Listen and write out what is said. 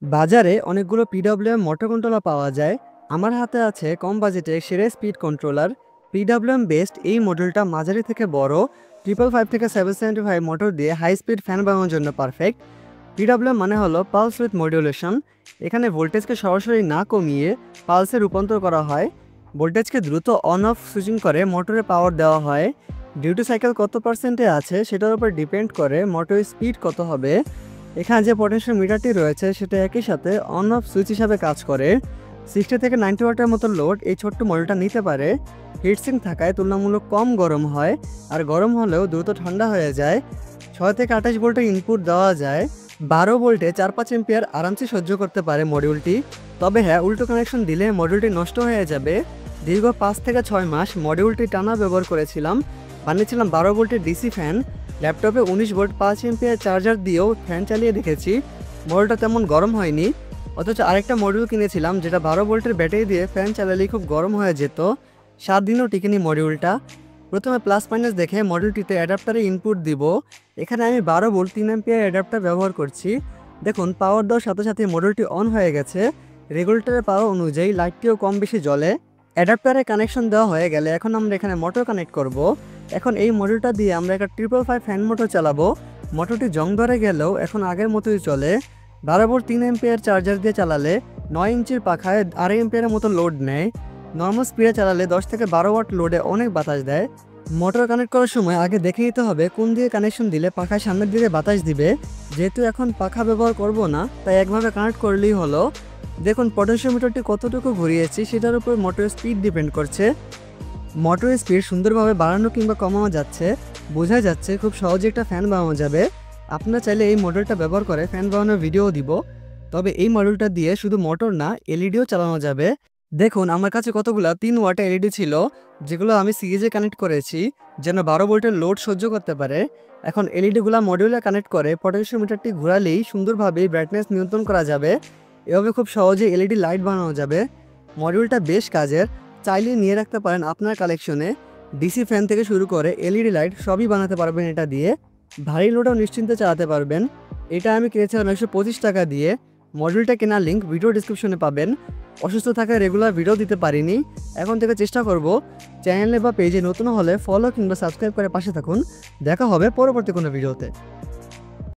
বাজারে অনেকগুলো PWM motor controller পাওয়া যায়। আমার হাতে আছে কম বাজেটে সেরা স্পিড কন্ট্রোলার। পিডব্লিউএম বেস্ট এই মডেলটা মাঝারি থেকে বড় 555 থেকে 775 মোটর দিয়ে হাই স্পিড ফ্যান বানানোর জন্য পারফেক্ট। পিডব্লিউএম মানে হলো পালস উইথ মডিউলেশন। এখানে ভোল্টেজকে সরাসরি না কমিয়ে পালসে রূপান্তর করা হয়। ভোল্টেজকে দ্রুত অন অফ সুইচিং করে মোটরে পাওয়ার দেওয়া হয়। ডিউটি সাইকেল কত পার্সেন্টে আছে সেটার উপর ডিপেন্ড করে মোটরের স্পিড কত হবে। এখানে যে পটেনশিয়াল মিটারটি রয়েছে সেটা একই সাথে অন অফ সুইচ হিসাবে কাজ করে। 60 থেকে 90 ওয়াটের মতো লোড এই ছোট্ট মডেলটা নিতে পারে। হিটসিঙ্ক থাকায় তুলনামূলক কম গরম হয়, আর গরম হলেও দ্রুত ঠান্ডা হয়ে যায়। 6 থেকে 28 ভোল্টের ইনপুট দেওয়া যায়। 12 ভোল্টে 4-5 এম্পিয়ার আরামসে সহ্য করতে পারে মডিউলটি। তবে হ্যাঁ, উল্টো কানেকশন দিলে মডিউলটি নষ্ট হয়ে যাবে। দীর্ঘ 5 থেকে 6 মাস মডিউলটি টানা ব্যবহার করেছিলাম। বানিয়েছিলাম 12 ভোল্টের ডিসি ফ্যান। ল্যাপটপে 19 ভোল্ট 5 এম্পিয়ার চার্জার দিয়েও ফ্যান চালিয়ে দেখেছি, মডেলটা তেমন গরম হয়নি। অথচ আরেকটা মডিউল কিনেছিলাম যেটা 12 ভোল্টের ব্যাটারি দিয়ে ফ্যান চালালেই খুব গরম হয়ে যেত। 7 দিনও টিকেনি মডিউলটা। প্রথমে প্লাস মাইনাস দেখে মডিউলটিতে অ্যাডাপ্টারে ইনপুট দিব। এখানে আমি 12 ভোল্ট 3 এম্পিয়ার অ্যাডাপ্টার ব্যবহার করছি। দেখুন, পাওয়ার দেওয়ার সাথে সাথে মডিউলটি অন হয়ে গেছে। রেগুলেটরের পাওয়ার অনুযায়ী লাইটটিও কম বেশি জ্বলে। অ্যাডাপ্টারে কানেকশন দেওয়া হয়ে গেলে এখন আমরা এখানে মোটর কানেক্ট করব। এখন এই মডিউলটা দিয়ে আমরা একটা 555 ফ্যান মোটর চালাবো। মোটরটি জং ধরে গেলেও এখন আগের মতোই চলে। 12 ভোল্ট 3 এম্পিয়ার চার্জার দিয়ে চালালে 9 ইঞ্চির পাখায় 2.5 এম্পিয়ারের মতো লোড নেয়। নর্মাল স্পিডে চালালে 10 থেকে 12 ওয়াট লোডে অনেক বাতাস দেয়। মোটর কানেক্ট করার সময় আগে দেখে নিতে হবে কোন দিকে কানেকশন দিলে পাখায় সামনের দিকে বাতাস দিবে। যেহেতু এখন পাখা ব্যবহার করব না, তাই একভাবে কানেক্ট করলেই হলো। দেখুন, পটেনশিওমিটারটি কতটুকু ঘুরিয়েছি সেটার উপর মোটরের স্পিড ডিপেন্ড করছে। মোটরের স্পিড সুন্দরভাবে বাড়ানো কিংবা কমানো যাচ্ছে। বোঝা যাচ্ছে খুব সহজে একটা ফ্যান বানানো যাবে। আপনারা চাইলে এই মডেলটা ব্যবহার করে ফ্যান বানানোর ভিডিও দিব। তবে এই মডেলটা দিয়ে শুধু মোটর না, এলইডিও চালানো যাবে। দেখুন, আমার কাছে কতগুলো 3 ওয়াটের এলইডি ছিল, যেগুলো আমি সিরিজে কানেক্ট করেছি যেন 12 ভোল্টের লোড সহ্য করতে পারে। এখন এলইডিগুলো মডিউলে কানেক্ট করে পটেনশিওমিটারটি ঘোরালেই সুন্দরভাবে ব্রাইটনেস নিয়ন্ত্রণ করা যাবে। এভাবে খুব সহজে এলইডি লাইট বানানো যাবে। মডিউলটা বেশ কাজের, চাইলে নিয়ে রাখতে পারেন আপনার কালেকশনে। ডিসি ফ্যান থেকে শুরু করে এলইডি লাইট সবই বানাতে পারবেন এটা দিয়ে। ভারী লোডও নিশ্চিন্তে চালাতে পারবেন। এটা আমি কিনেছিলাম 125 টাকা দিয়ে। মডিউলটা কেনার লিঙ্ক ভিডিও ডিসক্রিপশনে পাবেন। অসুস্থ থাকায় রেগুলার ভিডিও দিতে পারিনি, এখন থেকে চেষ্টা করব। চ্যানেলে বা পেজে নতুন হলে ফলো কিংবা সাবস্ক্রাইব করে পাশে থাকুন। দেখা হবে পরবর্তী কোনো ভিডিওতে।